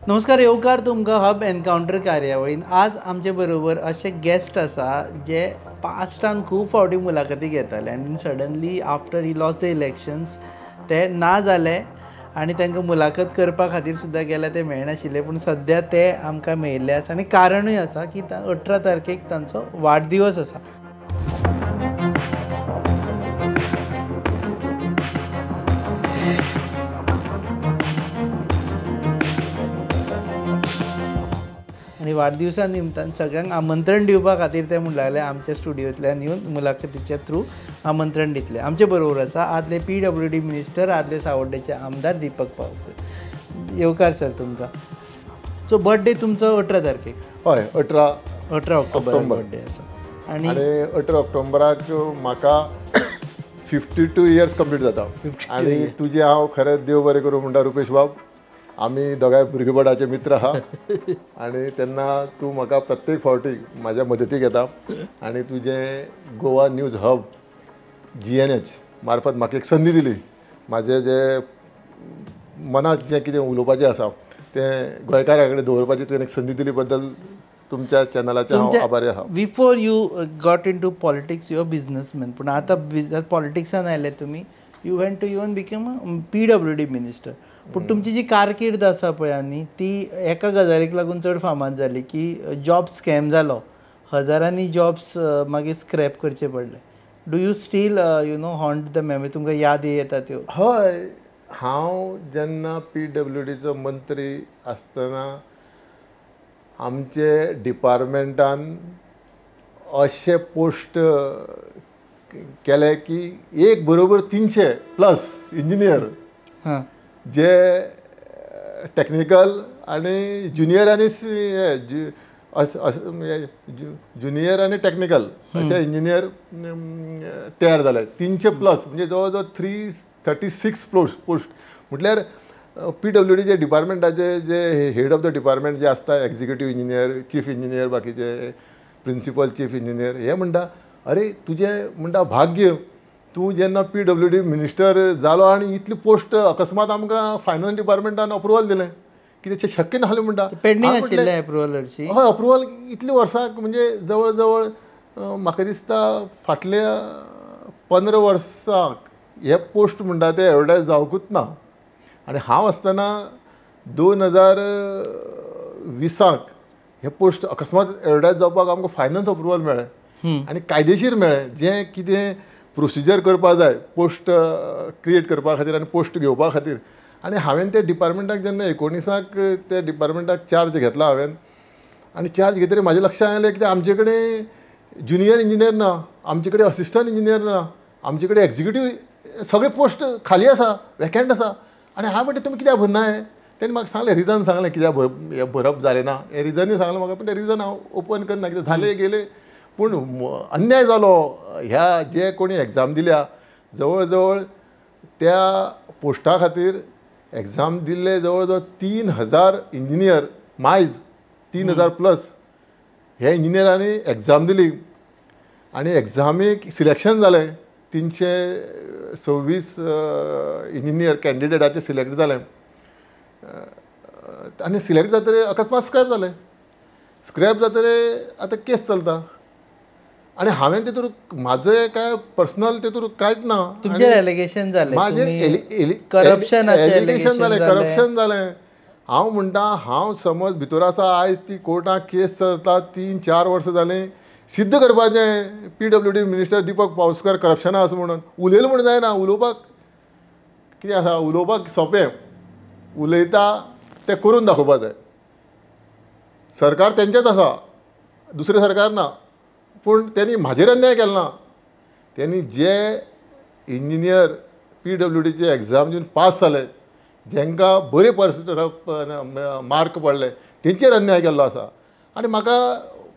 नमस्कार, येवकार तुमकां हब एनकावंटर कार्यावळीन. आज आमचे बरोबर असे गेस्ट आसा जे पास्टान खूब फावटी मुलाखती घेताले आनी suddenly after he lost the elections ते ना जाले आनी तांकां मुलाखत करपा खातीर सुद्दां गेले ते मेळनाशिल्ले, पूण सद्या ते आमकां मेळिल्ले आसा आनी कारणूय आसा की 18 तारखेक तांचो वाडदिवस आसा. आणि वाढदिवसा निमतान सगळ्यांक आमंत्रण दिवपा खातीर ते म्हणून लागले आमच्या स्टुडियोंतल्यान येवन मुलाखतीच्या थ्रू आमंत्रण दितले. आमचे बरोबर आसा आदले PWD मिनिस्टर, आदले सावड्डेचे आमदार दीपक पावसकर. येवकार सर तुमकां. सो बर्थडे तुमचो 18 तारखेक. हय, 18 ऑक्टोबर बर्थडे आसा. आणि 18 ऑक्टोबराक म्हाका 52 इयर्स कंप्लीट जाता. आणि तुजे हांव खरेंच देव बरें करूं म्हणटा रुपेश बाब. आमी दोगांय भुरगेपणाचे मित्र आहा आणि तेन्ना तूं म्हाका प्रत्येक फावटी म्हाज्या मदतीक येता आणि तुजें गोवा न्यूज हब GNH मार्फत म्हाका एक संदी दिली. म्हाजें जें मनात जें कितें उलोवपाचें आसा तें गोंयकारा कडेन दवरपाची तुवें एक संदी दिली बद्दल तुमच्या चॅनलाचे हांव आभारी आहा. Before you got in to politics you are businessman, पूण आतां पॉलिटिक्सान आयले तुमी. You went to even become PWD minister. पूण तुमची जी कारकीर्द आसा पळय न्ही ती एका गजालीक लागून चड फामाद जाली की जॉब स्कॅम जालो. हजारांनी जॉब्स मागीर स्क्रॅप करचे पडले. Do you steel haunt the memory? तुमकां याद येता त्यो? हय, हांव जेन्ना PWDचो मंत्री आसतना आमचे डिपार्टमेंटान अशे पोस्ट केले की एक बरोबर 300+ इंजिनियर जे टेक्निकल आणि ज्युनियर आणि ज्युनियर आणि टेक्निकल असे इंजिनियर तयार झाले. 300+ म्हणजे जवळजवळ 336 पोस्ट. म्हटल्यार PWD डिपार्टमेंटाचे जे हेड ऑफ द डिपार्टमेंट जे असता, एक्झिक्युटीव इंजिनियर, चीफ इंजिनियर, बाकीचे प्रिन्सिपल चीफ इंजिनियर, हे म्हणटा अरे तुजें म्हणटा भाग्य तूं जेन्ना PWD मिनिस्टर जालो आनी इतली पोस्ट अकस्मात आमकां फायनान्स डिपार्टमेंटान अप्रुवल दिलें. कितें शक्य नासलें म्हणटा. पेंडींग आशिल्लें अप्रुवल हरशी. हय, अप्रुवल इतली वर्सांक म्हणजे जवळ जवळ म्हाका दिसता फाटल्या 15 वर्सांक हे पोस्ट म्हणटा ते एडवर्टायज जावंकूच ना. आनी हांव आसतना 2020 हे पोस्ट अकस्मात एडवर्टायज जावपाक आमकां फायनान्स अप्रुवल मेळ्ळें आनी कायदेशीर मेळ्ळें. जें कितें प्रोसिजर करपा जाय पोस्ट क्रिएट करपा खातीर आनी पोस्ट घेवपा खातीर. आनी हांवें ते डिपार्टमेंटाक जेन्ना 19क ते डिपार्टमेंटाक चार्ज घेतला हांवें आनी चार्ज घेतकीर म्हाजें लक्षांत आयलें की आमचे कडेन ज्युनियर इंजिनियर ना, आमचे कडेन असिस्टंट इंजिनियर ना, आमचे कडेन एक्झिक्युटीव सगळे पोस्ट खाली आसा, वेकंट आसा. आनी हांवें म्हणटा तुमी कित्याक भरना हे? तेणी म्हाका सांगलें, रिजन सांगलें कित्याक हें भरप जालें ना. हे रिजनूय सांगलें म्हाका, पूण तें रिजन हांव ओपन करना कितें झाले गेले. पूण अन्याय जालो. ह्या जे कोणी एग्जाम दिल्या जवळ जवळ त्या पोस्टा खातीर एग्जाम दिल्ले जवळ जवळ 3000 इंजिनियर, मायज 3000+ हे इंजिनियरांनी एग्जाम दिली आनी एग्जामीक सिलेक्शन जालें. 326 इंजिनियर कॅन्डिडेटाचे सिलेक्ट जाले आनी सिलेक्ट जातकीर अकस्मात स्क्रॅप जाले. स्क्रॅप जातकीर आतां केस चलता आनी हांवें तेतूर म्हाजें काय पर्सनल तेतूर कांयच ना. तुमचेर एलिगेशन जालें, म्हाजेर करप्शन एलिगेशन जालें, करप्शन जालें. हांव म्हणटा हांव समज भितर आसा, आयज ती कोर्टाक केस चलता, 3-4 वर्सां जालीं. सिद्ध करपाचें PWD मिनिस्टर दीपक पावसकर करप्शना आसा म्हणून. उलयलें म्हण जायना. उलोवपाक कितें आसा, उलोवपाक सोंपें, उलयता तें करून दाखोवपा जाय. सरकार तेंचेंच आसा, दुसरें सरकार ना. पूण तेणी म्हाजेर अन्याय केलो ना. तेणी जे इंजिनियर PWDचे एग्जाम दिवन पास जाले, जेंकां बरे मार्क पडले, तेंचेर अन्याय केल्लो आसा. आनी म्हाका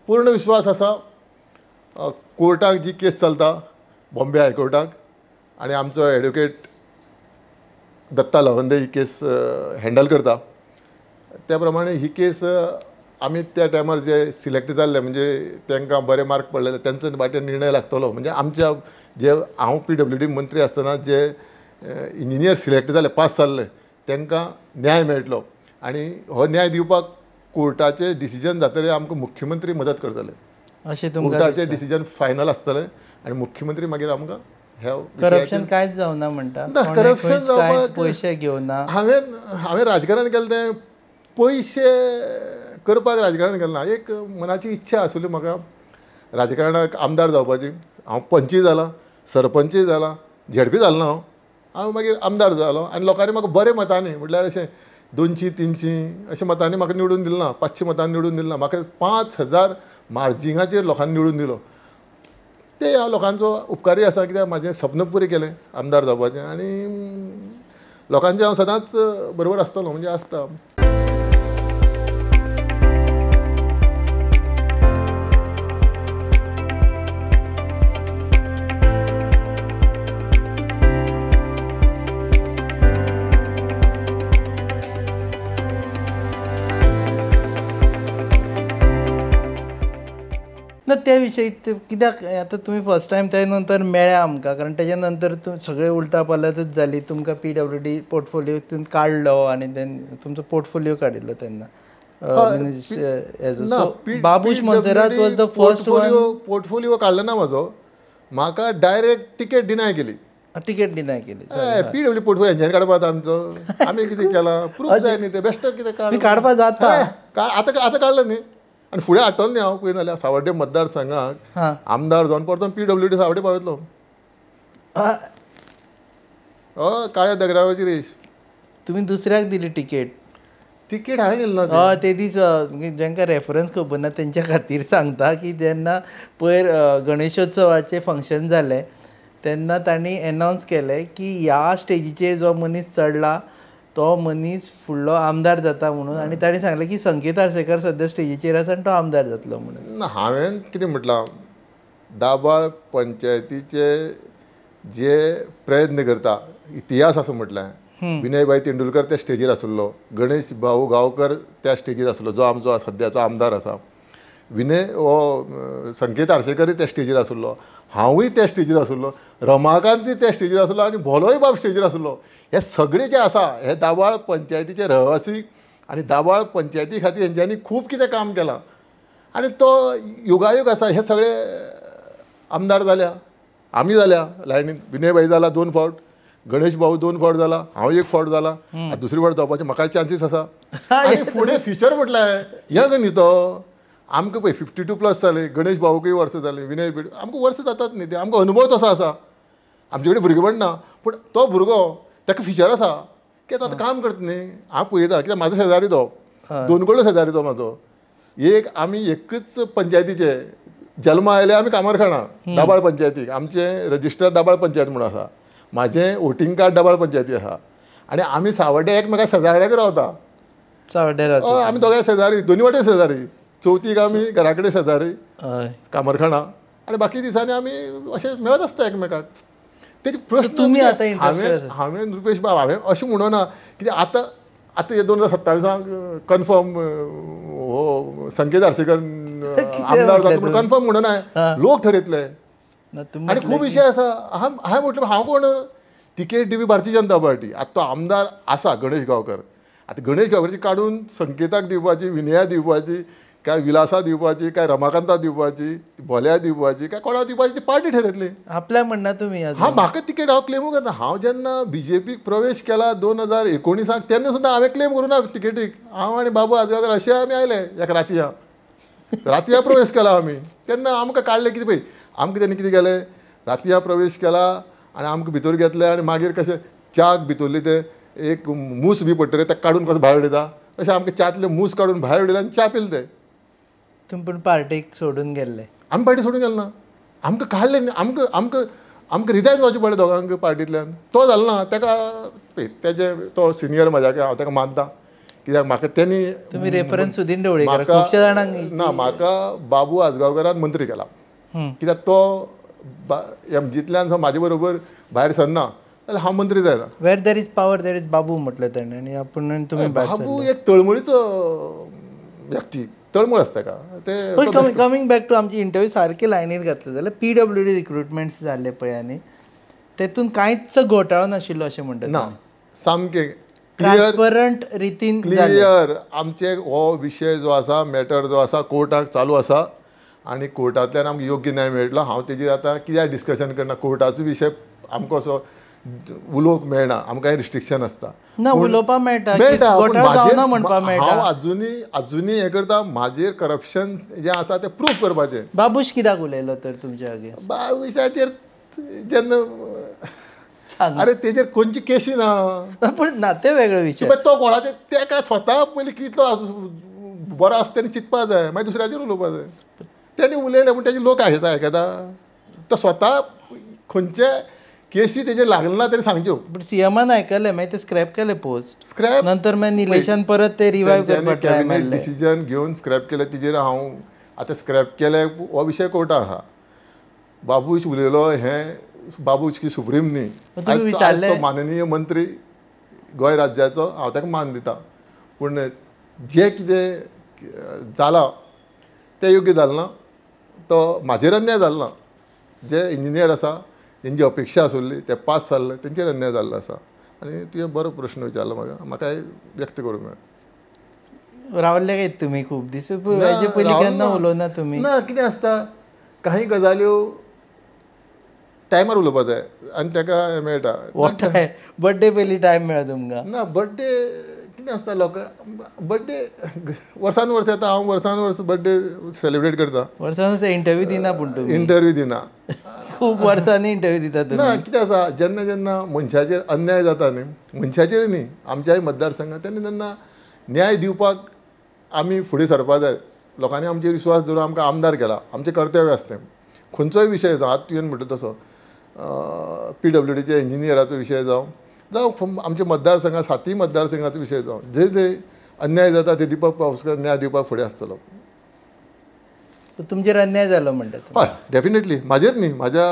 पूर्ण विश्वास आसा कोर्टाक जी केस चलता बॉम्बे हायकोर्टाक आनी आमचो एडवोकेट दत्ता लवंदे ही केस हँडल करता, त्या प्रमाणे ही केस आमी त्या टायमार जे सिलेक्ट जाल्ले म्हणजे तांकां बरे मार्क पडलेले तेंचो वाटेन निर्णय लागतलो. म्हणजे आमच्या जे हांव PWD मंत्री आसतना जे इंजिनियर सिलेक्ट जाले, पास जाल्ले, तांकां न्याय मेळटलो. आनी हो न्याय दिवपाक कोर्टाचे डिसिजन जातले आमकां मुख्यमंत्री मदत करतले. अशें तुमकां कोर्टाचे डिसिजन फायनल आसतले आनी मुख्यमंत्री मागीर आमकां करप्शन कांयच जावना म्हणटा. करप्शन जावपाक पयशे घेवना. हांवें राजकारण केलें तें पयशे करपाक राजकारण केलें ना. एक मनाची इच्छा आसली म्हाका राजकारणाक आमदार जावपाची. हांव पंचूय जाला, सरपंचूय जाला, झेडपी जालो ना हांव मागीर आमदार जालो आनी लोकांनी म्हाका बरे मतांनी म्हटल्यार अशें 200-300 अशें मतांनी म्हाका निवडून दिलें ना, 500 मतांनी निवडून दिलें ना. म्हाका 5000 मार्जिंगाचेर लोकांनी निवडून दिलो. ते ह्या लोकांचो उपकारी आसा कित्याक म्हाजें सपन पुरी केलें आमदार जावपाचें आनी लोकांचे हांव सदांच बरोबर आसतलो म्हणजे आसता. ना त्या विशयी कित्याक आतां तुमी फर्स्ट टायम त्या नंतर मेळ्या आमकां, कारण तेच्या नंतर सगळे उलटा पालतच जाली. तुमकां PWD पोर्टफोलियोतून काडलो आनी तुमचो पोर्टफोलियो काडिल्लो तेन्ना. Babush Monserrate was the first one. Portfolio काडलो ना म्हाजो, म्हाका डायरेक्ट टिकेट डिनाय केली. टिकेट डिनाय केली. PWD पोर्टफोलियो हेंच्यानी काडपाक आमचो आमी कितें केलां प्रूफ जाय न्ही. ते बेश्ट कितें काडपाक जाता. आतां काडलं न्ही आनी फुडें हाडटलो न्ही हांव. पळय नाल्यार सावड्डे मतदारसंघाक आमदार जावन परतो PWD सावड्डे पावयतलो. काळ्या दगरावरची रेश. तुमी दुसऱ्याक दिली टिकेट. तिकेट हांवें दिली ना. ते दीस जेंकां रेफरन्स खबर ना तेंच्या खातीर सांगता की जेन्ना पयर गणेशोत्सवाचें फंक्शन जालें तेन्ना तांणी एनावन्स केलें की ह्या स्टेजीचेर जो मनीस चडला तो मनीस फुडलो आमदार जाता म्हणून. आनी ताणें सांगलें की संकेत आर्सेकर सद्या स्टेजीचेर आसा आनी तो आमदार जातलो म्हणून. हांवें कितें म्हटलां, दाबाळ पंचायतीचे जे प्रयत्न करता इतिहास असो म्हटलें. विनयभाई तेंडुलकर त्या स्टेजीर आसलो, गणेश भाऊ गांवकर त्या स्टेजीर आसलो जो आमचो सद्याचो आमदार आसा, संकेत आर्सेकरूय त्या स्टेजीर आसलो, हांवूय त्या स्टेजीर आसलो, रमाकांतूय त्या स्टेजीर आसलो आनी भोलोय बाब स्टेजीर आसलो. हे सगळे जे आसा हे दाबाळ पंचायतीचे रहवासी आनी दाबाळ पंचायती खातीर हेंच्यांनी खूब कितें काम केलां आनी तो योगायोग आसा. हे सगळे आमदार जाल्या, आमी जाल्या लायनीन. विनयभाई जाला 2 फावट, गणेश भाऊ 2 फावट जाला, हांव 1 फावट जाला, दुसरी फावट जावपाचे म्हाका चान्सीस आसा. आनी फुडें फ्युचर म्हटल्यार यंग न्ही तो. आमकां पळय 52+ जाले, गणेश भाऊकूय वर्सां जाली, विनय आमकां वर्सां जातात न्ही ते. आमकां अनुभव तसो आसा. आमचे कडेन भुरगेपण ना पूण तो भुरगो ताका फ्युचर आसा की तो आतां काम करता न्ही. हांव पळयता कित्याक म्हाजो शेजारी तो 2 कडलो शेजारी तो म्हाजो. आमी एकच पंचायतीचे जल्म आयले आमी कामारखाणा दाबाळ पंचायतीक. आमचें रजिस्टर दाबाळ पंचायत म्हणून आसा, म्हाजें वोटींग कार्ड दाबाळ पंचायती आसा आनी आमी सावड्डे एकमेका शेजाऱ्याक रावता. सावड्डे रावता आमी दोगांय शेजारी, दोनी वाटेन शेजारी. चवथीक आमी घरा कडेन शेजारी कामारखाणा आनी बाकी दिसांनी आमी अशें मेळत आसता एकमेकाक. तेजी प्रश्न तुमी आतां हांवें रुपेश बाब हांवें अशें म्हणूं ना कित्याक आतां 2027 कन्फर्म हो संकेत आर्सेकर आमदार जाता म्हणून कन्फर्म म्हणून ना, लोक ठरयतले. आनी खूब विशय आसा. हांवें म्हटलें हांव कोण तिकेट दिवपी भारतीय जनता पार्टी. आतां तो आमदार आसा गणेश गांवकर. आतां गणेश गांवकरची काडून संकेताक दिवपाची, विनया दिवपाची, काय विलासा दिवपाची, काय रमाकांता दिवपाची, भोल्या दिवपाची, काय कोणा दिवपाची ती पार्टी ठरयतली. आपल्या म्हणना तुमी. म्हाका तिकेट हांव क्लेमू करता. हांव जेन्ना BJPक प्रवेश केला 2019 तेन्ना सुद्दां हांवें क्लेम करूं ना तिकेटीक. हांव आनी बाबू आजगांवकर अशें आमी आयले एक रातया प्रवेश केला आमी. तेन्ना आमकां काडलें कितें पळय, आमकां तेन्ना कितें केलें, रातया प्रवेश केला आनी आमकां भितर घेतले आनी मागीर कशें च्याक भितरली ते एक मूस बी पडटले ताका काडून कसो भायर उडयता तशें आमकां च्यातले मूस काडून भायर उडयले आनी च्या पिले ते. तुमी पूण पार्टीक सोडून गेल्ले. आमी पार्टी सोडून गेले ना. आमकां काडले आमकां रिजायन जावचें पडलें दोगांक पार्टींतल्यान. तो जालो ना. ताका तेजे तो सिनियर म्हाज्या हांव ताका मानता कित्याक म्हाका तेणी तुमी रेफरन्स सुदीन ढवळीकर खुबश्या जाणांक ना. म्हाका बाबू आजगांवकरान मंत्री केला कित्याक तो MGतल्यान म्हाजे बरोबर भायर सरना जाल्यार हांव मंत्री जायना. Where there is power there is बाबू म्हटलें ताणें आनी आपूण तुमी बाबू एक तळमळीचो व्यक्ती. तळमळ आसता ताका ते. कमिंग बॅक टू आमची इंटरव्यू सारके लायनीर घातले जाल्यार PWD रिक्रुटमेंट्स जाल्ले पळय आनी तेतून कांयच घोटाळो नाशिल्लो अशें म्हणटात ना. सामकें ट्रान्सपरंट रितीन क्लियर आमचे हो विशय जो आसा मॅटर जो आसा कोर्टाक चालू आसा आनी कोर्टांतल्यान आमकां योग्य न्याय मेळटलो. हांव तेजेर आतां कित्याक डिस्कशन करना. कोर्टाचो विशय आमकां असो उलोवंक मेळना, आमकां कांय रिस्ट्रिक्शन आसता. ना उलोवपा मेळटा पूण म्हणपा मेळटा. हांव आजुनी हें करता, म्हाजेर करप्शन जें आसा तें प्रूफ करपाचें. बाबूश कित्याक उलयलो तर तुमच्या अगेन्स्ट? विशयाचेर जेन्ना अरे तेजेर खंयची केसी ना. पूण ना ते वेगळो विशय. तो कोणाचे तेका स्वता पयलीं कितलो बरो आसा तेणी चिंतपा जाय, मागीर दुसऱ्याचेर उलोवपा जाय. तेणी उलयलें म्हण तेजे लोक आयकता. तो स्वता खंयचे केसी तेजेर लागले ना तेणी सांगच्यो. पण सीएमान आयकले, मागीर ते स्क्रॅप केले पोस्ट. स्क्रॅप नंतर मागीर निलेशान परत ते रिवायव करपाक ट्राय मारले. डिसिजन घेवन स्क्रॅप केले. तेजेर हांव आतां स्क्रॅप केले हो विशय कोर्टाक आहा. बाबूश उलयलो हें बाबूश की सुप्रीम न्ही. तो माननीय मंत्री गोंय राज्याचो, हांव ताका मान दिता. पूण जें कितें जालां तें योग्य जालें ना. तो म्हाजेर अन्याय जालो ना. जे इंजिनियर आसा तेंची अपेक्षा आसुल्ली ते पास जाल्ले, तेंचेर अन्याय जाल्लो आसा. आनी तुवें बरो प्रश्न विचारलो म्हाका व्यक्त करूंक मेळ्ळा. रावल्ले काय तुमी खूब दीस? हेजे पयलीं केन्ना उलोवना तुमी? ना कितें आसता, काही गजाल्यो टायमार उलोवपा जाय आनी ताका मेळटा. बर्थडे पयलीं टायम मेळ्ळा तुमकां? ना बर्थडे कितें आसता बर्थडे वर्सान वर्स येता. हांव वर्सान वर्स बर्थडे सेलिब्रेट करता. वर्सान वर्स इंटरव्यू दिना. पूण तुमी इंटरव्यू दिना. खूब वर्सांनी इंटरव्यू दिता तुमी. ना कितें आसा, जेन्ना जेन्ना मनशाचेर अन्याय जाता न्ही, मनशाचेर न्ही आमच्याय मतदारसंघात, तेन्ना न्याय दिवपाक आमी फुडें सरपा जाय. लोकांनी आमचेर विश्वास दवरून आमकां आमदार केला. आमचें कर्तव्य आसता तें. खंयचोय विशय जावं, आतां तुवें म्हणटा तसो PWDच्या इंजिनियराचो विशय जावं आमच्या मतदारसंघात 7 मतदारसंघाचो विशय जावं, जे अन्याय जाता ते दीपक पावसकर न्याय दिवपाक फुडें आसतलो. सो तुमचेर अन्याय जालो म्हणटा? हय, डेफिनेटली. म्हाजेर न्ही, म्हाज्या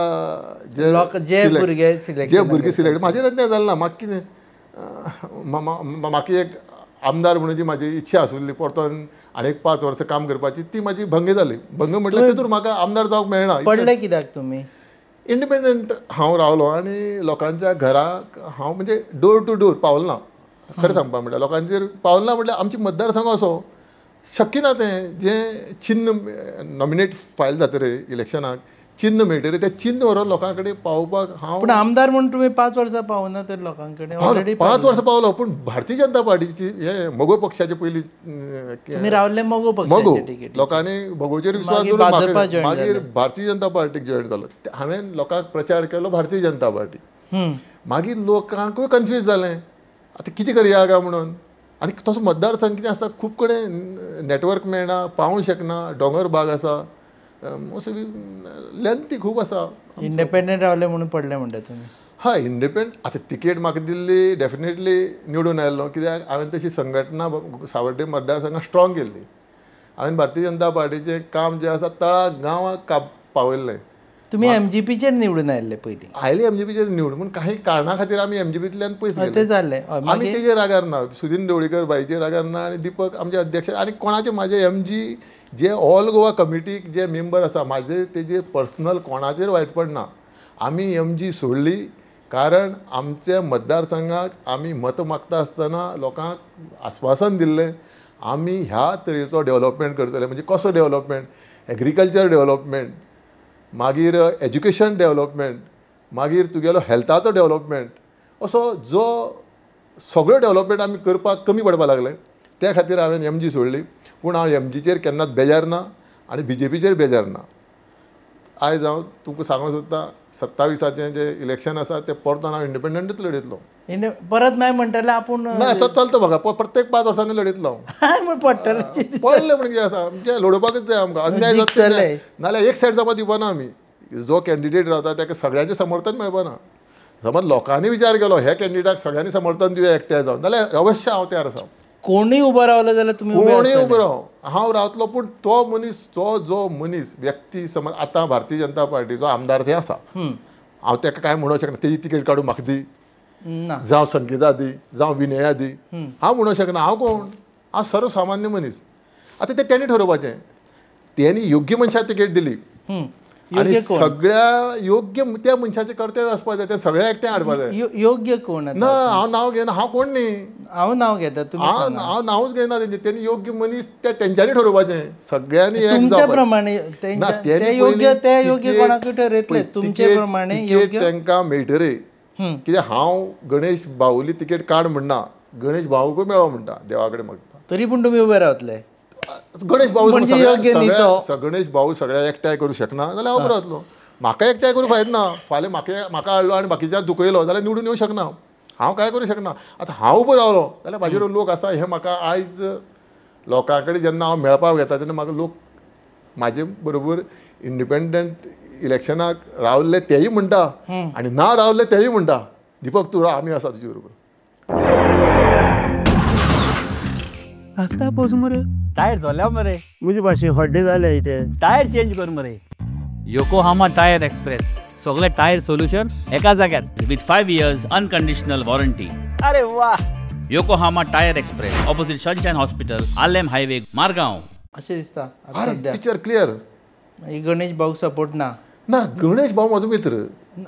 जे भुरगे सिलेक्ट म्हाजेर अन्याय जालो ना. म्हाका कितें म्हाका एक आमदार म्हणून जी म्हाजी इच्छा आसुल्ली परतून आनीक 5 वर्सां काम करपाची, ती म्हाजी भंग जाली. भंग म्हटल्यार तितून म्हाका आमदार जावंक मेळना. पडले कित्याक तुमी? इंडिपेंडंट हांव रावलो आनी लोकांच्या घराक हांव म्हणजे डोर टू डोर पावलो ना. खरें सांगपा म्हटल्यार लोकांचेर पावलो ना. म्हटल्यार आमची मतदारसंघ असो शक्य ना. तें जें चिन्ह नॉमिनेट फायल जाता रे इलेक्शनाक, चिन्ह मेळटा रे, तें चिन्ह व्हरून लोकां कडेन पावोवपाक हांव. पूण आमदार म्हणून तुमी 5 वर्सां पावना तर लोकां कडेन? ऑलरेडी 5 वर्सां पावलो. पूण भारतीय जनता पार्टीची हे मोगो पक्षाचे पयलीं तुमी रावल्ले मोगो पक्षाचे टिकेट. लोकांनी मोगोचेर विश्वास दवरून मागीर भारतीय जनता पार्टीक जॉयन जालो. हांवें लोकांक प्रचार केलो भारतीय जनता पार्टी. मागीर लोकांकूय कन्फ्यूज जालें, आतां कितें करया काय म्हणून. आनी तसो मतदारसंघ कितें आसता, खूब कडेन नेटवर्क मेळना, पावूंक शकना, दोंगर भाग आसा, लेंथी खूब आसा. इंडिपेंडंट रावले म्हणून पडले म्हणटा तुमी? हय, इंडिपेंडंट. आतां तिकेट म्हाका दिल्ली, डेफिनेटली निवडून आयलो. कित्याक हांवें तशी संघटना सावड्डे मतदारसंघात स्ट्रॉंग केल्ली. हांवें भारतीय जनता पार्टीचें काम जें आसा तळाक गांवांक पावयल्लें. तुमी MGPचेर निवडून आयल्ले पयलीं? आयले MGPचेर निवडून, पूण काही कारणां खातीर आमी MGPंतल्यान पयस गेले. ते जालें. आमी तेजेर रागार ना, सुदीन ढवळीकर बाईचेर रागार ना, आनी दीपक आमचे अध्यक्ष आनी कोणाचे म्हाजे MG जे ऑल गोवा कमिटीक जे मेंबर आसा म्हाजे तेजेर पर्सनल कोणाचेर वायटपण ना. आमी MG सोडली कारण आमच्या मतदारसंघाक आमी मत मागता आसतना लोकांक आस्वासन दिल्लें आमी ह्या तरेचो डेव्हलपमेंट करतले. म्हणजे कसो डेव्हलपमेंट? एग्रीकल्चर डेव्हलपमेंट, मागीर एज्युकेशन डेव्हलपमेंट, मागीर तुगेलो हेल्थाचो डेव्हलपमेंट, असो जो सगळो डेव्हलपमेंट आमी करपाक कमी पडपाक लागले. त्या खातीर हांवें MG सोडली. पूण हांव MGचेर केन्नाच बेजार ना आनी BJPचेर बेजार ना. आयज हांव तुमकां सांगूंक सोदतां, 27चें जे इलेक्शन आसा तें परतून हांव इंडिपेंडंटूच लडयतलो. परत मागीर म्हणटले आपूण ना, चलता म्हाका. प्रत्येक 5 वर्सांनी लडयतलो हांव. पडले म्हणजे कितें आसा, म्हणजे लडोवपाकूच जाय आमकां. अन्याय जाता नाल्यार एक सायड जावपाक दिवपाना आमी. जो कॅन्डिडेट रावता ताका सगळ्यांचें समर्थन मेळपाना. समज लोकांनी विचार केलो हे कॅन्डिडेटाक सगळ्यांनी समर्थन दिवया एकट्याय जावन, जाल्यार अवश्य हांव तयार आसा. कोणूय उबो रावलो जाल्यार तुमी? कोणूय उबो राव, हांव रावतलो. पूण तो मनीस, जो मनीस व्यक्ती समज आतां भारतीय जनता पार्टीचो आमदार थंय आसा, हांव ताका कांय म्हणूंक शकना तेजी तिकेट काडून म्हाका दी, जावं संगीता दी, जावं विनया दी, हांव म्हणूंक शकना. हांव कोण? हांव सर्वसामान्य मनीस. आतां तें तेणी ठरोवपाचें. तेणी योग्य मनशाक तिकेट दिली. आणि सगळ्या योग्य त्या मनशाचे कर्तव्य असपा जाय ते सगळ्या एकट्या हाडपा जाय. योग्य कोण ना हांव नांव घेना, हांव कोण न्ही, हांव नांव घेता, तुम्ही हांव नांवच घेना तेंचे. तेणी योग्य मनीस तेंच्यांनी ठरोवपाचें, सगळ्यांनी एक तुमच्या प्रमाणे ते योग्य कोणाक ठरयतले तुमचे प्रमाणे योग्य तांकां मेळटरे. कित्याक हांव गणेश बावली तिकेट काड म्हणना, गणेश भाऊकूय मेळो म्हणटा, देवा कडेन मागता. तरी पूण तुमी उबे रावतले. गणेश भाऊ गणेश भाऊ सगळ्या एकठांय करूं शकना जाल्यार हांव बरो जातलो. म्हाका एकठांय करूं फायदो ना. फाल्यां म्हाका हाडलो आनी बाकीच्या दुखयलो जाल्यार निवडून येवं शकना, हांव काय करूं शकना. आतां हांव उबो रावलो जाल्यार म्हाजेर लोक आसा हे म्हाका आयज लोकां कडेन जेन्ना हांव मेळपाक येता तेन्ना म्हाका लोक म्हाजे बरोबर इंडिपेंडंट इलेक्शनाक रावल्ले तेय म्हणटा आनी ना रावल्ले तेय म्हणटा, दिपक तूं राव, आमी आसा तुजे बरोबर. आस्ता पावस मरे, टायर धोल्या मरे, मुझे भाशे हड्डे जाले इथे. टायर चेंज कर मरे. योकोहामा टायर एक्सप्रेस, सगळे टायर सोल्यूशन एका जाग्यार विथ 5 years अनकंडिशनल वॉरंटी. अरे वाह. Yokohama tyre express, opposite sunshine hospital, Alem highway, Margao. अशें दिसता आतां सद्या पिक्चर क्लियर. गणेश भाऊक सपोर्ट ना. गणेश भाऊ म्हजो मित्र.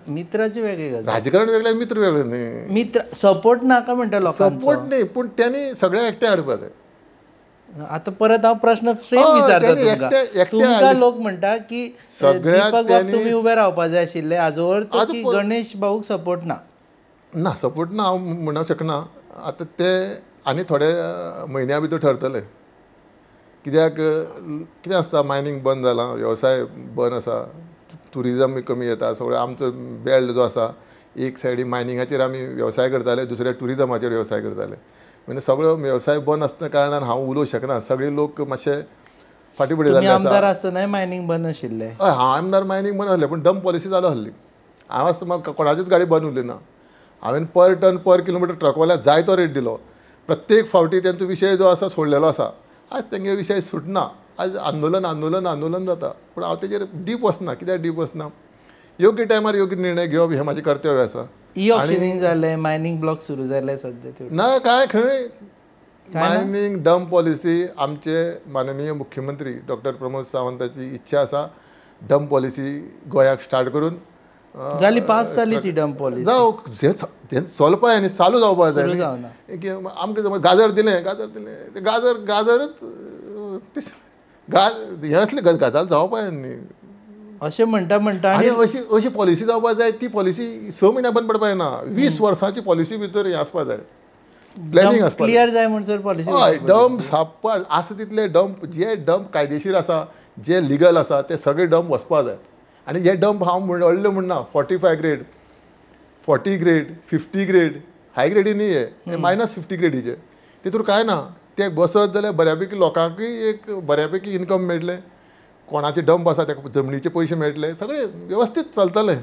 मित्राचे वेगळे गजाल, राजकारण वेगळे, मित्र वेगळे न्ही. मित्र सपोर्ट नाका म्हणटा लोकांचो. सपोर्ट न्ही, पूण त्यांनी सगळ्या एकट्या हाडपा जाय. आता परत हांव प्रश्न सेम विचारता तुमकां. लोक म्हणटा की दीपक बाब तुमी उबे रावपा जाय आशिल्ले हाजो अर्थ की गणेश भाऊक सपोर्ट ना. ना सपोर्ट ना हांव म्हणूंक शकना. आतां ते आनी थोडे म्हयन्या भितर ठरतले. कित्याक कितें आसता, मायनींग बंद जालां, वेवसाय बंद आसा, टुरिजम कमी येता, सगळो आमचो बेल्ट जो आसा एक सायडीक मायनिंगाचेर आमी वेवसाय करताले, दुसऱ्या टुरिजमाचेर वेवसाय करताले. म्हणजे सगळो वेवसाय बंद आसल्या कारणान हांव उलोवंक शकना. सगळे लोक मातशे फाटीं फुडें जाल्ले आसा. आमदार आसतना मायनींग बंद आशिल्लें. हय हांव आमदार मायनींग बंद आसलें, पूण डंप पॉलिसी चालू आसली. हांव आसतना म्हाका कोणाचीच गाडी बंद उरली ना. हांवें पर टन पर किलोमिटर ट्रकवाल्याक जाय तो रेट दिलो. प्रत्येक फावटी तेंचो विशय जो आसा सोडलेलो आसा. आज तेंगे विशय सुटना. आज आंदोलन जाता, पूण हांव तेजेर डीप वचना. कित्याक डीप वचना, योग्य टायमार योग्य निर्णय घेवप हें म्हाजें कर्तव्य आसा. ई ऑक्शनिंग जालें, मायनींग ब्लॉक सुरू जाले सद्या. ना काय खंय मायनींग डंप पॉलिसी आमचे माननीय मुख्यमंत्री डॉक्टर प्रमोद सावंताची इच्छा आसा. डंप पॉलिसी गोंयाक स्टार्ट करून जाली, पास जाली ती डंप पॉलिसी. जावं जें चलपा जाय न्ही, चालू जावपा जाय. आमकां गाजर दिलें ते गाजरच हें असलें गजाल जावपा जाय न्ही अशें म्हणटा आनी अशी पॉलिसी जावपा जाय. ती पॉलिसी 6 म्हयन्या बंद पडपा जायना. 20 वर्सांची पॉलिसी भितर हें आसपा जाय, प्लॅनिंग आसपा क्लियर जाय म्हणसर पॉलिसी. हय, डंप साप्पा आसा तितले डंप, जे डंप कायदेशीर आसा, जे लिगल आसा ते सगळे डंप वचपा जाय. आनी हे डंप हांव व्हडले म्हणना, 45 ग्रेड, 40 ग्रेड, 50 ग्रेड, हाय ग्रेडी न्ही हे -50 ग्रेडीचे. तितूर कांय ना. ते बसत जाल्यार बऱ्यापैकी लोकांकूय एक बऱ्यापैकी इनकम मेळटलें. कोणाचे डंप आसा ताका जमनीचे पयशे मेळटले, सगळे वेवस्थीत चलतलें.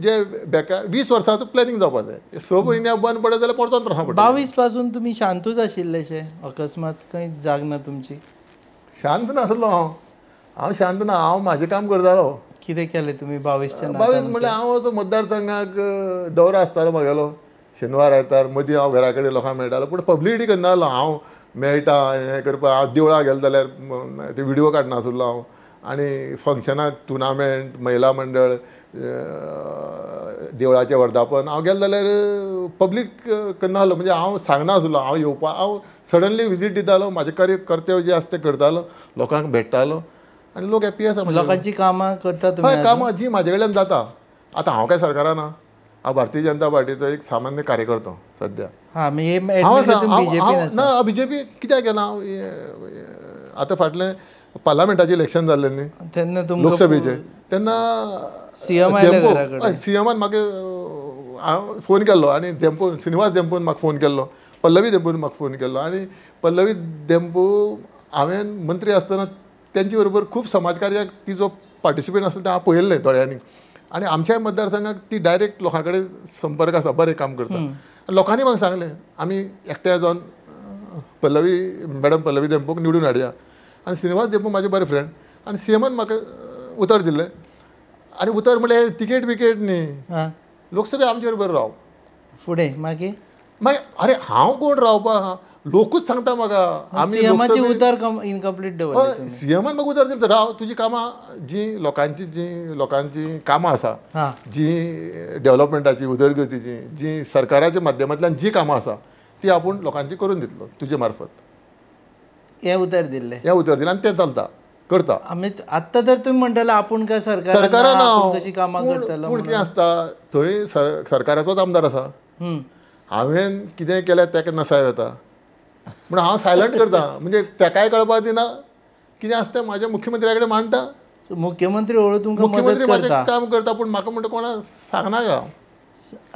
जे बेकार 20 वर्सांचो प्लॅनिंग जावपा जाय. 6 म्हयन्या बंद पडत जाल्यार परतून रावपा पडटा. 22 पासून तुमी शांतूच आशिल्लेशे, अकस्मात खंय जाग ना तुमची? शांत नासलो हांव शांत ना. हांव म्हाजें काम करतालो. कितें केलें तुमी 22च्या? 22 म्हणल्यार हांव मतदारसंघाक दौरो आसतालो म्हागेलो शेनवार आयतार. मदीं हांव घरा कडेन लोकांक मेळटालो, पूण पब्लिसिटी करनासलो. हांव मेळटा हें करपाक, हांव देवळां गेलो जाल्यार ते व्हिडियो काडनासलो हांव. आनी फंक्शनाक टुर्नामेंट, महिला मंडळ, देवळाचें वर्धापन हांव गेलो जाल्यार पब्लीक करनासलो. म्हणजे हांव सांगनासलो हांव येवपाक. हांव सडनली विजीट दितालो, म्हाजें कर्तव्य जें आसा तें करतालो, लोकांक भेटतालो आनी लोक हॅप्पी आसा. लोकांची कामां करता तुमी? हय, कामां जी म्हाजे कडल्यान जाता. आतां हांव काय सरकारान ना, हांव भारतीय जनता पार्टीचो एक सामान्य कार्यकर्तो सद्या. ना बीजेपी कित्याक केला हांव? आतां फाटलें पार्लमेंटाचें इलेक्शन जाल्लें न्ही, तेन्ना लोकसभेचें, तेन्ना सीएमान म्हाका हांव फोन केल्लो. आनी धेंपो श्रीनिवास धेंपून म्हाका फोन केल्लो, पल्लवी धेंपून म्हाका फोन केल्लो. आनी पल्लवी धेंपू हांवें मंत्री आसतना तेंचे बरोबर खूब समाजकार्याक ती जो पार्टिसिपेट आसता तें हांव पळयल्लें दोळ्यांनी. आनी आमच्या मतदारसंघाक ती डायरेक्ट लोकां कडेन संपर्क आसा, बरें काम करता. लोकांनी म्हाका सांगलें आमी एकठांय जावन मॅडम पल्लवी धेंपूक निवडून हाडया. आनी श्रीनिवास धेंपू म्हाजे बरे फ्रेंड. आनी सीएमान म्हाका उतर दिल्लें. आनी उतर म्हणल्यार तिकेट बिकेट न्ही, लोकसभे आमचे बरोबर राव. फुडें मागीर मागीर अरे हांव कोण रावपा लोकूच सांगता म्हाका आमी सीएमाची उतर इनकम्प्लीट दवरली सीएमान म्हाका उतर दिलं राव तुजी कामां जी लोकांची कामां आसा हां जी डेव्हलपमेंटाची उदरगतीची जी सरकाराच्या माध्यमांतल्यान जी कामां आसा ती आपूण लोकांची करून दितलो तुजे मार्फत हे उतर दिल्ले हें उतर दिलें आनी तें चलता करता आमी आत्तां तर तुमी म्हणटले आपूण काय सरकारान सरकारान कशी कामां करतलो पूण कितें आसता थंय सरकाराचोच आमदार आसा हांवें कितें केलें तेका नसाय येता म्हण हांव सायलंट करता म्हणजे तेकाय कळपाक दिना कितें आसता म्हाज्या मुख्यमंत्र्या कडेन मांडटा मुख्यमंत्री ओळू तुमकां मदत मुख्यमंत्री म्हाजें करता काम करता पूण म्हाका म्हणटा कोणा सांगना गा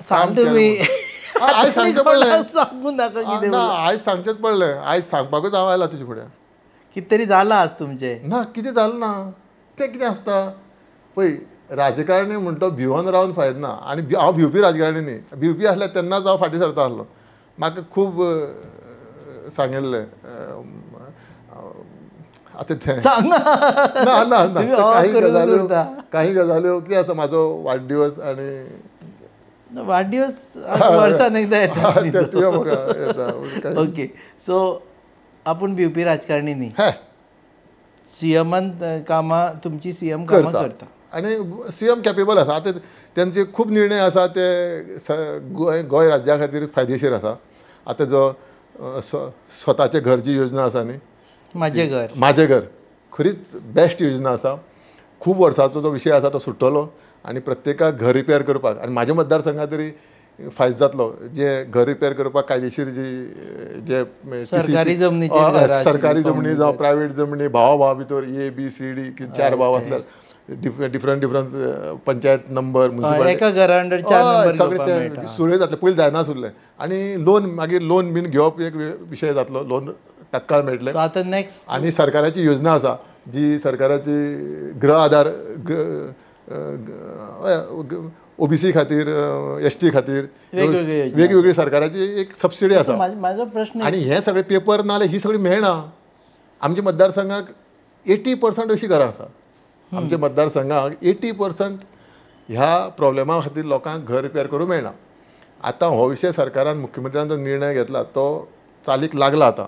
सांग तुम्ही आयज सांगचें पडलें सांगून नाका कितें ना आयज सांगचेंच पडलें आयज सांगपाकूच हांव आयला तुजे फुड्यान कितें तरी जालां आज तुमचें ना कितें जालें ना तें कितें आसता पळय राजकारणी म्हणटा भिवून रावन फायदो ना आनी हांव भिवपी राजकारणी न्ही भिवपी आसल्यार तेन्नाच हांव फाटीं सरता आहलो म्हाका खूब सांगिल्लें आतां तें सांग ना ना ना तुम्ही काही गजाल्यो कितें आसा म्हाजो वाडदिवस आनी वाडदिवस वर्सान एकदां येता तुवें म्हाका येता ओके सो आपूण भिवपी राजकारणी न्ही हे सीएमान कामां तुमची सीएम कामां करता आनी सीएम कॅपेबल आसा आतां तेंचे खूब निर्णय आसा ते गोंय राज्या खातीर फायदेशीर आसा आतां जो स्वताचे घरची योजना आसा न्ही म्हाजें घर खरीच बेस्ट योजना आसा खूब वर्साचो जो विशय आसा तो सुट्टलो आनी प्रत्येकाक घर रिपेर करपाक आनी म्हाज्या मतदारसंघात तरी फायदो जातलो जे घर रिपेर करपाक कायदेशीर जे सरकारी जमनीचेर सरकारी जमनी जावं प्रायवेट जमनी भावा भितर ABCD 4 भाव आसल्यार डिफरंट पंचायत नंबर एका घरा अंडर 4 नंबर सगळें सुरय जातलें पयलीं जायनासुल्लें आनी लोन मागीर लोन बीन घेवप एक विशय जातलो लोन तात्काळ मेळटलें आतां नेक्स्ट आनी सरकाराची योजना आसा जी सरकाराची गृह आधार OBC खातीर ST खातीर वेगवेगळी सरकाराची एक सबसिडी आसा म्हाजो प्रश्न आनी हे सगळे पेपर ना जाल्यार ही सगळी मेळना आमच्या मतदारसंघाक 80% अशी घरां आसा आमच्या मतदारसंघाक 80% ह्या प्रॉब्लेमा खातीर लोकांक घर रिपेर करूंक मेळना आतां हो विशय सरकारान मुख्यमंत्र्यान जो निर्णय घेतला तो चालीक लागला आतां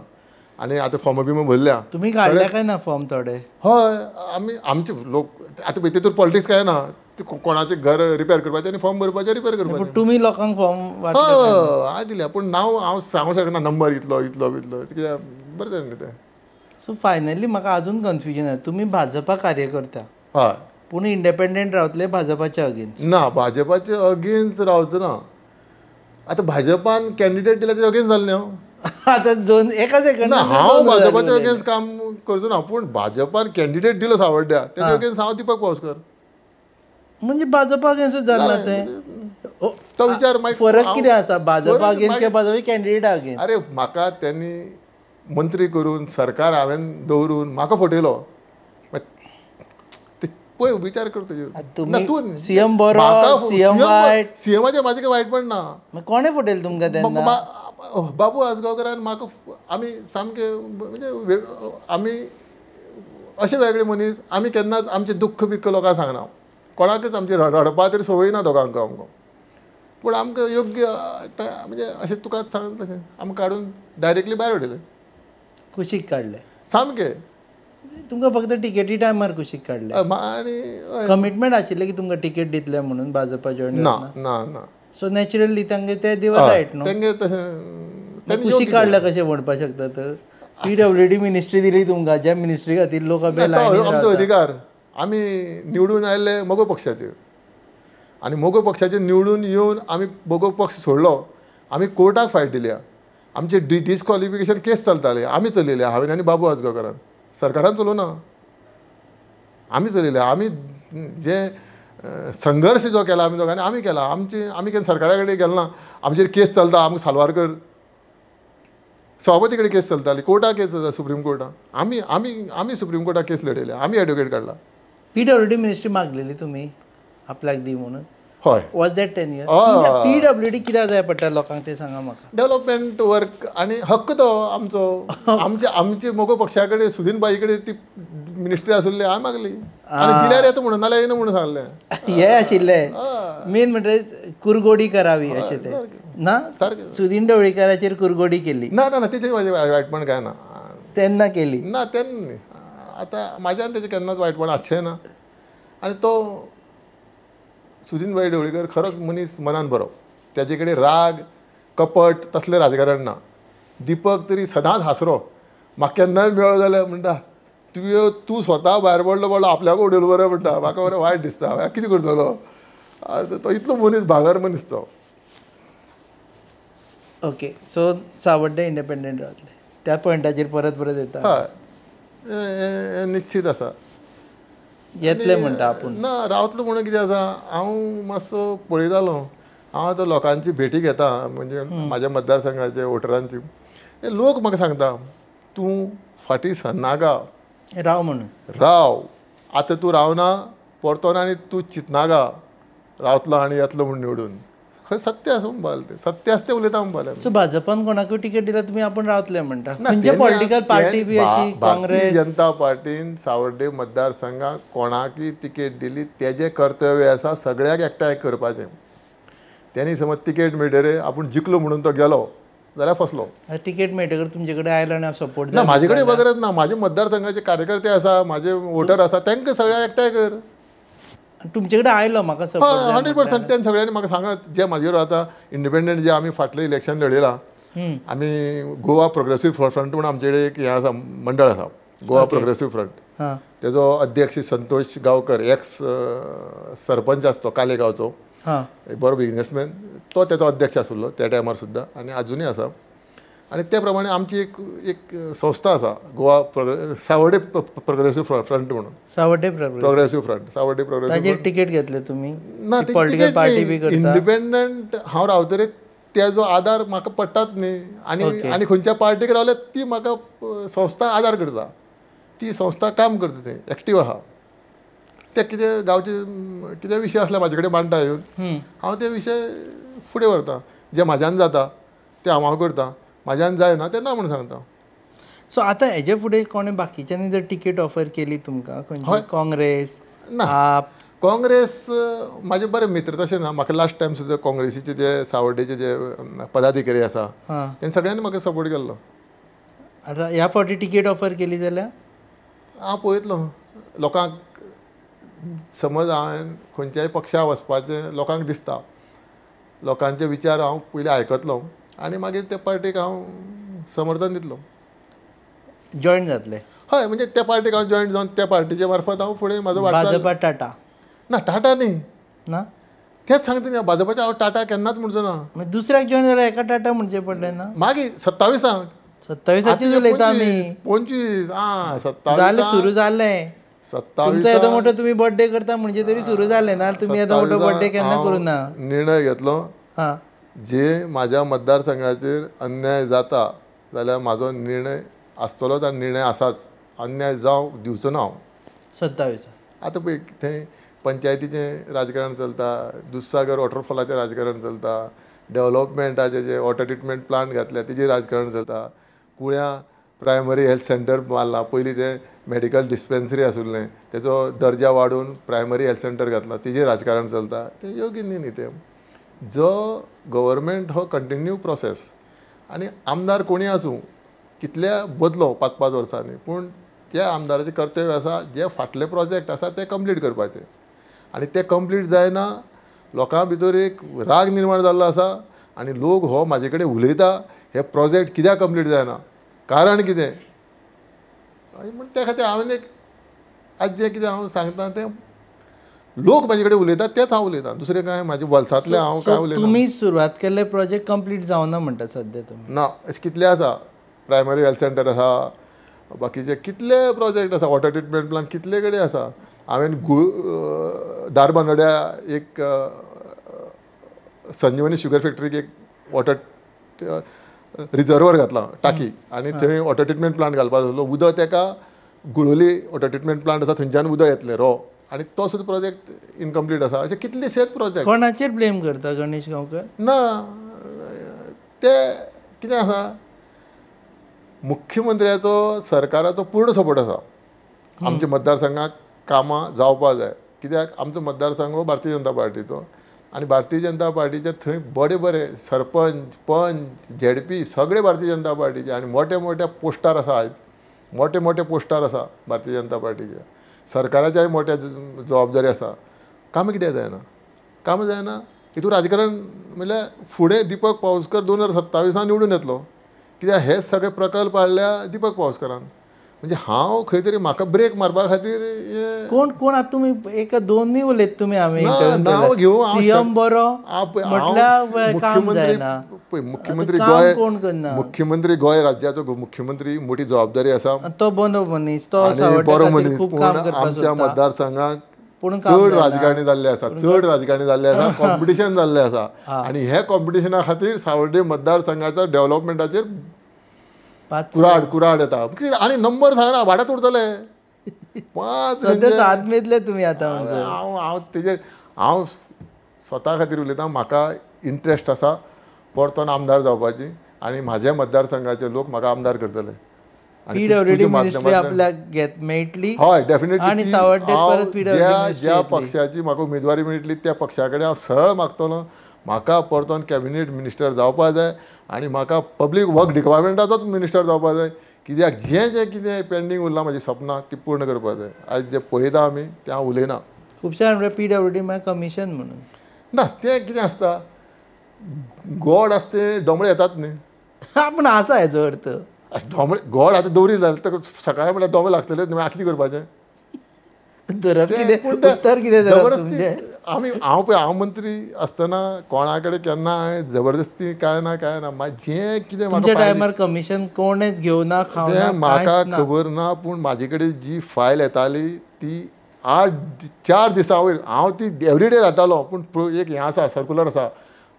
आनी आतां फॉर्म बिम भरल्या तुमी काडल्या काय ना फॉर्म थोडे हय आमचे लोक आतां तितूर पॉलिटिक्स काय ना कोणाचे घर रिपेर करपाचें आनी फॉर्म भरपाचें रिपेर करपाचें तुमी लोकांक फॉर्म हय हांव दिल्या पूण नांव हांव सांगूंक शकना नंबर इतलो कित्याक बरें जालें तें सो फायनली म्हाका अजून कन्फ्युजन आसा तुमी भाजपा कार्यकर्ता हय पूण इंडिपेंडंट रावतले भाजपाच्या अगेन्स्ट ना भाजपाचे अगेन्स्ट रावचो ना आतां भाजपान कॅन्डिडेट दिला तेजे अगेन्स्ट जालें हांव आतां दोन एका सेकंड हांव भाजपाच्या अगेन्स्ट काम करचो ना पूण भाजपान कॅन्डिडेट दिलो सावड्ड्या तेजे अगेन्स्ट हांव दिपक पावसकर म्हणजे भाजपा अगेन्स्ट जालें तें तो विचार फरक कितें आसा भाजपा अगेन्स्ट काय भाजपा कॅन्डिडेट अगेन्स्ट अरे म्हाका त्यांनी मंत्री करून सरकार हांवें दवरून म्हाका फटयलो पळय विचार करता सीएम बरो सीएम वायट सीएमाचें म्हाजें काय वायटपण ना कोणें फटयलें तुमकां तेन्ना बाबू आसगांवकरान म्हाका आमी सामके म्हणजे आमी अशे वेगळे मनीस आमी केन्नाच आमचें दुख्ख बिख्ख लोकांक सांगना कोणाकच आमची रडपा तरी संवय ना दोगांक आमकां पूण आमकां योग्य म्हणजे अशें तुका सांग तशें आमकां काडून डायरेक्टली भायर उडयलें कुशीक काडले सामकें तुमकां फक्त टिकेटी टायमार कुशीक काडले आनी कमिटमेंट आशिल्लें की तुमकां टिकेट दितले म्हणून भाजपा जॉयन ना ना ना सो नॅचरली तांगे ते दिवस जायत न्हू तेंगे तशें कुशीक काडल्या कशें म्हणपाक शकता तर PWD मिनिस्ट्री दिली तुमकां ज्या मिनिस्ट्री खातीर लोक आमचो अधिकार आमी निवडून आयिल्ले मोगो पक्षाचे आनी मोगो पक्षाचे निवडून येवन आमी मोगो पक्ष सोडलो आमी कोर्टाक फायट दिल्या आमचे डिस्क्वॉलिफिकेशन केस चलताले आमी चलयले हांवें आनी बाबू आजगांवकरान सरकारान चलोवना आमी चलयले आमी जे संघर्श जो केला आमी दोगांनी आमी केला आमी केन्ना सरकारा कडेन गेले ना आमचेर केस चलता आमकां सालवारकर सभापती कडेन केस चलताली कोर्टाक केस चलता सुप्रीम कोर्टाक आमी सुप्रीम कोर्टाक केस लडयले आमी एडवोकेट काडला PWD मिनिस्ट्री मागलेली तुमी आपल्याक दी म्हणून हय वॉज दॅट 10 years PWD कित्याक जाय पडटा लोकांक ते सांगा म्हाका डेव्हलपमेंट वर्क आनी हक्क तो आमचो आमचे मोगो पक्षा कडेन सुदीनबाई कडेन ती मिनिस्ट्री आसुल्ली हांवें मागली आनी दिल्यार येता म्हणून नाल्यार येना म्हणून सांगलें हे आशिल्लें मेन म्हणजे कुरगोडी करावी अशें ते ना सारकें सुदीन ढवळीकाराचेर कुरगोडी केली ना ना ना तेचे म्हाजें वायटपण काय ना तेन्ना केली ना तेन्ना न्ही आतां म्हाज्यान तेजें केन्नाच वायटपण आसचें ना आनी तो सुदीन ढवळीकर खरोच मनीस मनान बरो तेजे कडेन राग कपट तसलें राजकारण ना दिपक तरी सदांच हासरो म्हाका केन्नाय मेळ्ळो जाल्यार म्हणटा तूं स्वता भायर पडलो आपल्याक उडयलो बरें म्हणटा म्हाका बरें वायट दिसता हांवें कितें करतलो तो इतलो मनीस भागर मनीस तो ओके सो सावड्डे इंडिपेंडंट रावतले त्या पॉयंटाचेर परत परत येता हय निश्चित आसा येतले म्हणटा आपूण ना रावतलो म्हणून कितें आसा हांव मातसो पळयतालो हांव आतां लोकांची भेटी घेता म्हणजे म्हाज्या मतदारसंघाचे वोटरांची लोक म्हाका सांगता तूं फाटीं सरनाका राव म्हणून राव आतां तूं रावना परतोन आनी तूं चिंतनाका रावतलो आनी येतलो म्हूण निवडून खंय सत्य आसा म्हणपाक ते सत्य आसा तें उलयता म्हणपाक सो भाजपान कोणाकूय टिकेट दिल्यार तुमी आपूण रावतले म्हणटा खंयचे पॉलिटिकल पार्टी बी अशी भारतीय जनता पार्टीन सावड्डे मतदारसंघाक कोणाकय तिकेट दिली तेजें कर्तव्य आसा सगळ्याक एकठांय करपाचें तेणी समज तिकेट मेळटरे आपूण जिखलो म्हणून तो गेलो जाल्यार फसलो तिकेट मेळटकर तुमचे कडेन आयलो आनी सपोर्ट ना म्हाजे कडेन गरज ना म्हाजे मतदारसंघाचे कार्यकर्ते आसा म्हाजे वोटर आसा तांकां सगळ्या एकठांय कर तुमचे कडेन आयलो म्हाका सपोर्ट 100% तें सगळ्यांनी म्हाका सांगात जे म्हाजेर आतां इंडिपेंडंट जे आमी फाटलें इलेक्शन लढयलां आमी गोवा प्रोग्रेसीव फ्रंट म्हणून आमचे कडेन एक हें आसा मंडळ आसा गोवा प्रोग्रेसीव फ्रंट तेजो अध्यक्ष संतोष गांवकर एक्स सरपंच आसा तो कालेगांवचो बरो बिझनेसमॅन तो तेजो अध्यक्ष आशिल्लो त्या टायमार सुद्दां आनी आजुनूय आसा आनी ते प्रमाणे आमची एक संस्था आसा गोवा सावड्डे प्रोग्रेसीव फ्रंट म्हणून सावड्डे प्रोग्रेसीव फ्रंट सावड्डे प्रोग्रेसीव ताजेर टिकेट घेतले तुमी ना पॉलिटिकल पार्टी बी करता इंडिपेंडंट हांव रावतरे तेजो आदार म्हाका पडटात न्ही आनी खंयच्या पार्टीक रावल्यार ती म्हाका संस्था आदार करता ती संस्था काम करता थंय एक्टीव आहा ते कितें गांवचे कितें विशय आसल्यार म्हाजे कडेन मांडटा येवन हांव ते विशय फुडें व्हरता जे म्हाज्यान जाता ते हांव करता म्हाज्यान जायना तें ना म्हणून सांगता सो आतां हेजे फुडें कोणें बाकीच्यांनी जर टिकेट ऑफर केली तुमकां खंयची काँग्रेस ना आप काँग्रेस म्हाजे बरे मित्र तशें ना म्हाका लास्ट टायम सुद्दां काँग्रेसीचे जे सावड्डेचे जे पदाधिकारी आसा तेंनी सगळ्यांनी म्हाका सपोर्ट केल्लो आतां ह्या फावटी टिकेट ऑफर केली जाल्यार हांव पळयतलो लोकांक समज हांवें खंयच्याय पक्षाक वचपाचें लोकांक दिसता लोकांचे विचार हांव पयलीं आयकतलो आनी मागीर त्या पार्टीक हांव समर्थन दितलो जॉयन जातले हय म्हणजे त्या पार्टीक हांव जॉयन जावन त्या पार्टीचे मार्फत हांव फुडें म्हाजो वाटचाल भाजपा टाटा ना टाटा न्ही ना तेंच सांगता न्ही भाजपाचे हांव टाटा केन्नाच म्हणचो ना मागीर दुसऱ्याक जॉयन जाल्यार एका टाटा म्हणचें पडलें ना मागीर 27 27 उलयता आमी 25 आं 27 जालें सुरू जालें 27 तुमचो येदो मोठो तुमी बर्थडे करता म्हणजे तरी सुरू जालें ना तुमी येदो मोठो बर्थडे केन्ना करूं ना निर्णय घेतलो हां जे म्हाज्या मतदारसंघाचेर अन्याय जाता जाल्यार म्हाजो निर्णय आसतलोच आनी निर्णय आसाच अन्याय जावं दिवचो ना हांव 27 आतां पळय थंय पंचायतीचें राजकारण चलता दुधसागर वॉटरफॉलाचें राजकारण चलता डेव्हलपमेंटाचें जे वॉटर ट्रिटमेंट प्लांट घातल्या तेजें राजकारण चलता कुळ्या प्रायमरी हेल्थ सेंटर मारला पयलीं तें मेडिकल डिस्पेन्सरी आशिल्लें तेजो दर्जा वाडोवन प्रायमरी हेल्थ सेंटर घातला तेजें राजकारण चलता तें योग्य न्ही तें जो गव्हर्मेंट हो कंटिन्यू प्रोसेस आनी आमदार कोणी आसूं कितल्या बदलो 5-5 वर्सांनी पूण त्या आमदाराचें कर्तव्य आसा जे फाटले प्रोजेक्ट आसा ते कंप्लीट करपाचे आनी ते कंप्लीट जायना लोकां भितर एक राग निर्माण जाल्लो आसा आनी लोक हो म्हाजे कडेन उलयता हे प्रोजेक्ट कित्याक कंप्लीट जायना कारण कितें म्हण त्या खातीर हांवें एक आज जें कितें हांव सांगता तें लोक म्हाजे कडेन उलयतात तेंच हांव उलयतां दुसरें कांय म्हाजे बल्सांतलें हांव कांय उलयना तुमी सुरवात केल्ले प्रोजेक्ट कंप्लीट जावना म्हणटा सद्या तुमी ना अशें कितले आसा प्रायमरी हेल्थ सेंटर आसा बाकीचे कितले प्रोजेक्ट आसा वॉटर ट्रिटमेंट प्लांट कितले कडेन आसा हांवें दारबांदोड्या एक संजीवनी शुगर फॅक्टरीक एक वॉटर रिजर्वर घातला टाकी आनी थंय वॉटर ट्रिटमेंट प्लांट घालपाक जालो उदक तेका गुळोली वॉटर ट्रिटमेंट प्लांट आसा थंयच्यान उदक येतलें रो आनी तो सुद्दां प्रोजेक्ट इनकम्प्लीट आसा अशे कितलेशेच प्रोजेक्ट कोणाचेर ब्लेम करता गणेश गांवकर ना ते कितें आसा मुख्यमंत्र्याचो सरकाराचो पूर्ण सपोर्ट आसा आमच्या मतदारसंघाक कामां जावपा जाय कित्याक आमचो मतदारसंघ हो भारतीय जनता पार्टीचो आनी भारतीय जनता पार्टीचे थंय बरे बरे सरपंच पंच झेडपी सगळे भारतीय जनता पार्टीचे आनी मोठे मोठे पोस्टार आसा आयज मोठे मोठे पोस्टार आसा भारतीय जनता पार्टीचे सरकाराच्याय मोठ्या जबाबदारी आसा कामां कित्याक जायना कामां जायना हितून राजकारण म्हणल्यार फुडें दिपक पावसकर 2027 निवडून येतलो कित्याक हे सगळे प्रकल्प हाडल्या दिपक पावसकरान म्हणजे हांव खंय तरी म्हाका ब्रेक मारपा खातीर कोण कोण आतां तुमी एक दोनूय उलयत तुमी हांवें नांव घेवं सीएम बरो म्हटल्यार काम जायना मुख्यमंत्री काम गोंय कोण करना मुख्यमंत्री गोंय राज्याचो मुख्यमंत्री मोठी जबाबदारी आसा तो बरो मनीस तो आनी बरो मनीस खूब पूण काम करपाक आमच्या मतदारसंघाक पूण चड राजकारणी जाल्ले आसा चड राजकारणी जाल्ले आसा कॉम्पिटिशन जाल्लें आसा आनी हे कॉम्पिटिशना खातीर सावर्डे मतदारसंघाच्या डेव्हलपमेंटाचेर कुराड येता आनी नंबर सांगना वाड्यात उरतले 5 7 मेदले तुमी आतां हांव तेजेर हांव स्वता खातीर उलयतां म्हाका इंट्रस्ट आसा परतून आमदार जावपाची आनी म्हाज्या मतदारसंघाचे लोक म्हाका आमदार करतले पीडब्ल्यूडी मिनिस्ट्री आपल्याक मेळटली हय डेफिनेटली आनी सावर्डे परत पीडब्ल्यूडी ज्या पक्षाची म्हाका उमेदवारी मेळटली त्या पक्षा कडेन हांव सरळ मागतलो म्हाका परतून कॅबिनेट मिनिस्टर जावपा जाय आनी म्हाका पब्लीक वर्क डिपार्टमेंटाचोच मिनिस्टर जावपा जाय कित्याक जें कितें पेंडींग उरलां म्हाजी सपनां ती पूर्ण करपा जाय आयज जें पळयता आमी तें हांव उलयना खुबशे म्हणल्यार पीडब्ल्यूडी मागीर कमिशन म्हणून ना तें कितें आसता गोड आसता तें डोंबळे येतात न्ही पूण आसा हेजो अर्थ डोंबळे गोड आतां दवरी जालें सकाळीं म्हळ्यार डोंबळे लागतले तुमी कितें करपाचें धरप कितें उत्तर कितें जबरदस्ती हांव मंत्री आसतना कोणा कडेन केन्ना हांवें जबरदस्ती काय ना जें कितें तुमच्या टायमार कमिशन कोणेच घेवना तें म्हाका खबर ना पूण म्हाजे कडेन जी फायल येताली ती 4 दिसां वयर हांव ती एवरीडे धाडटालो पूण एक हें आसा सर्कुलर आसा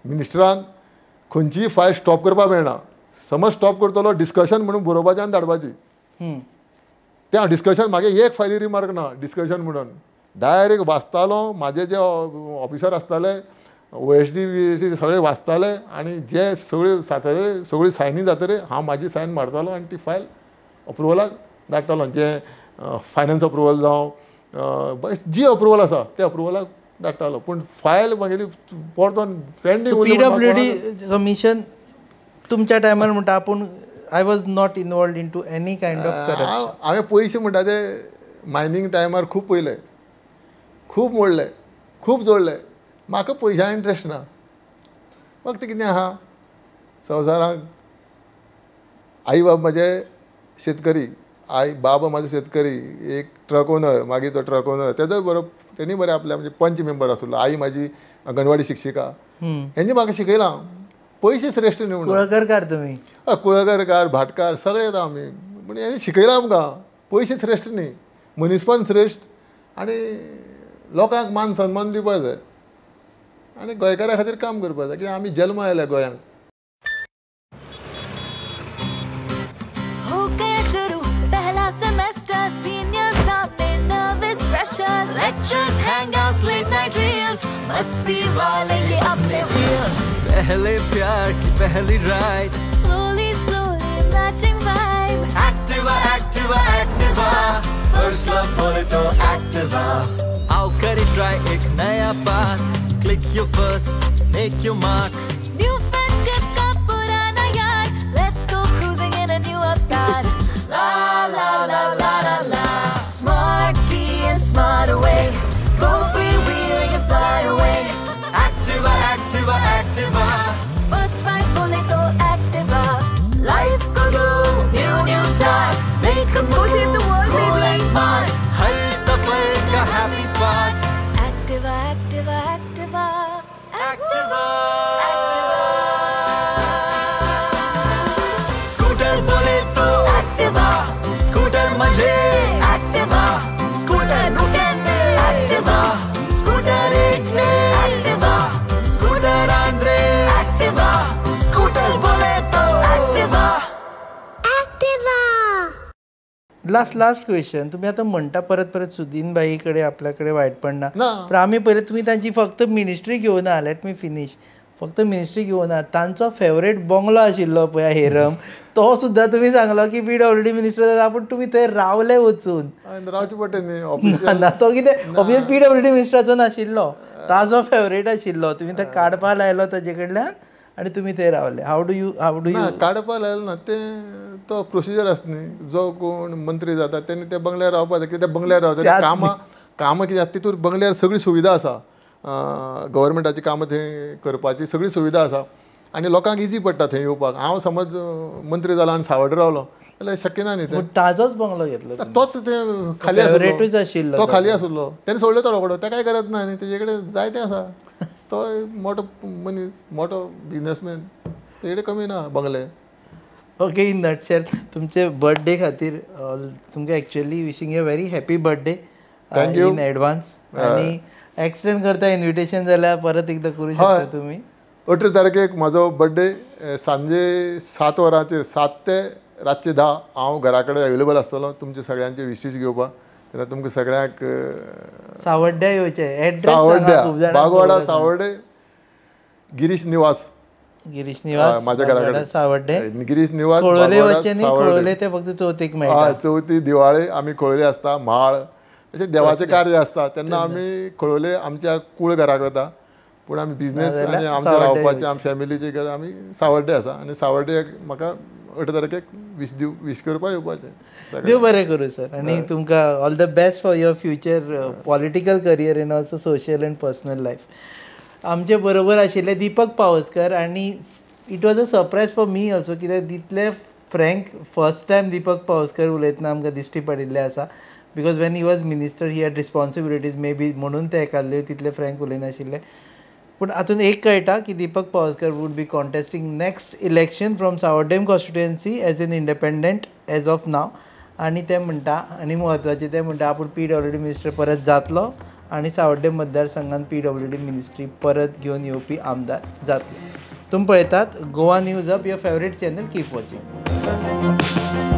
मिनिस्टरान खंयचीय फायल स्टॉप करपाक मेळना समज स्टॉप करतलो डिस्कशन म्हणून बरोवपाचें आनी धाडपाची तें डिस्कशन म्हागे एक फायली रिमार्क ना डिस्कशन म्हणून डायरेक्ट वाचतालो म्हाजे जे ऑफिसर आसताले OSD सगळे वाचताले आनी जे सगळे सगळी सायनी जातरे हांव म्हाजी सायन मारतालो आनी ती फायल अप्रुवलाक धाडटालो जे फायनान्स अप्रुवल जावं जी अप्रुवल आसा त्या अप्रुवलाक धाडटालो पूण फायल मागेली परतून पेंडींग पीडब्ल्यूडी कमिशन तुमच्या टायमार म्हणटा आपूण I was not involved in to any kind of corruption हांवें पयशे म्हणटा ते मायनींग टायमार खूब पयले खूब मोडले खूब जोडले म्हाका पयशां इंट्रस्ट ना फक्त कितें आहा संवसाराक आई बाब म्हाजे शेतकरी बाबा म्हाजो शेतकरी एक ट्रक ओनर मागीर तो ट्रक ओनर तेजोय बरो तेणी बरें आपल्या म्हणजे पंच मेंबर आसलो आई म्हाजी अंगणवाडी शिक्षिका हेंनी म्हाका शिकयलां पयशे श्रेश्ठ न्ही म्हणून कुळगरकार तुमी कुळगरकार भाटकार सगळे येता आमी पूण हेणी शिकयलां आमकां पयशे श्रेश्ठ न्ही मनीसपण श्रेश्ठ आनी लोकांक मान सन्मान दिवपा जाय आनी गोंयकारा खातीर काम करपा जाय कित्याक आमी जल्म आयल्या गोंयांक Lectures, hangouts, late night reels, मस्ती वाले ये अपने wheels. पहले प्यार की पहली ride. Slowly, slowly matching vibe. Activa, Activa, Activa. First love बोले तो Activa. आओ करें try एक नया path. Click your first, make your mark. New friendship का पुराना यार. Let's go cruising in a new avatar. La la la la la la. Smart key and smart away. Go freewheeling and fly away. Activa, Activa, Activa. First fight bole to Activa. Life ko do new start. Make a move in the world, cool and smart. Har safar ka happy part. Activa, Activa, Activa. Activa, Activa. Scooter bole to Activa. Scooter manje Activa. Scooter nu kehte Activa. Scooter ekle Activa. Scooter andre Activa. Scooter bole to Activa. Activa. Last question तुम्ही आता म्हणता परत सुदीन बाई कडे आपल्याकडे वायटपण ना ना. पण आम्ही पहिले तुम्ही त्यांची फक्त मिनिस्ट्री घेऊन लेट मी फिनिश फक्त मिनिस्ट्री घेऊन तांचो फेवरेट बंगलो आशिल्लो पळय हेरम तो सुद्दां तुमी सांगलो की PWD मिनिस्टर जाता पूण तुमी थंय रावले वचून रावचे पडटा न्ही ऑफिशियल ना तो कितें ऑफिशियल PWD मिनिस्टराचो नाशिल्लो ताजो फेवरेट आशिल्लो तुमी थंय काडपा लायलो ताजे कडल्यान आनी तुमी थंय रावले हाव डू यू काडपा लायलो ना ते तो प्रोसिजर आसता न्ही जो कोण मंत्री जाता तेणी त्या बंगल्यार रावपा जाय कित्याक बंगल्यार रावता कामां कितें आसा तितूर बंगल्यार सगळी सुविधा आसा गव्हर्मेंटाची कामां थंय करपाची सगळी सुविधा आसा आनी लोकांक इजी पडटा थंय येवपाक हांव समज मंत्री जालो आनी सावड्डे रावलो जाल्यार शक्य ना न्ही तें ताजोच बंगलो घेतलो तोच ते खाली फेवरेटूच आशिल्लो तो खाली आशिल्लो तेणी सोडलो तो रोकडो तें कांय गरज ना न्ही तेजे कडेन जायतें आसा तो मोठो मनीस मोठो बिजनसमॅन तेजे कडेन कमी ना बंगले ओके इन नटशेल तुमचे बर्थडे खातीर तुमकां actually wishing you very happy birthday Thank you. In advance आनी एक्सटेंड करता इन्विटेशन जाल्यार परत एकदा करूं शकता तुमी 18 तारखेक म्हाजो बर्थडे सांजे 7 वरांचेर 7 ते रातचे 10 हांव घरा कडेन अवेलेबल आसतलो तुमचे सगळ्यांचे विशीस घेवपाक तेन्ना तुमकां सगळ्यांक सावड्ड्या येवचें एड्रेस सावड्ड्या बागवाडा सावड्डे गिरीश निवास गिरीश निवास म्हाज्या घरा कडेन सावड्डे गिरीश निवास खोळोले वचचें न्ही खोळोले ते फक्त चवथीक मेळटा चवथी दिवाळे आमी खोळोले आसता म्हाळ अशें देवाचें कार्य आसता तेन्ना आमी खोळोले आमच्या कूळ घराक वता पूण आमी बिजनेस आनी आमच्या रावपाचें आमच्या फॅमिलीचें घर आमी सावड्डे आसा आनी सावड्डे म्हाका 18 तारखेक वीश करपाक येवपाचें देव बरें करूं सर आनी तुमकां all the best for your future political career in also social and personal life आमचे बरोबर आशिल्ले दीपक पावसकर आनी it was a surprise for me also कित्याक तितले frank first time Deepak Pawaskar उलयतना आमकां दिश्टी पडिल्ले आसा because when he was minister he had responsibilities may be म्हणून ते एकाल्ले तितले फ्रँक उलयनाशिल्ले पूण हातून एक कळटा की Deepak Pawaskar would be contesting next election from Savordem constituency as an independent as of now आनी ते म्हणटा आनी म्हत्वाचें ते म्हणटा आपूण PWD मिनिस्टर परत जातलो आनी सावड्डेम मतदारसंघात PWD मिनिस्ट्री परत घेवन येवपी आमदार जातलो तुमी पळयतात Goa news up your favourite channel keep watching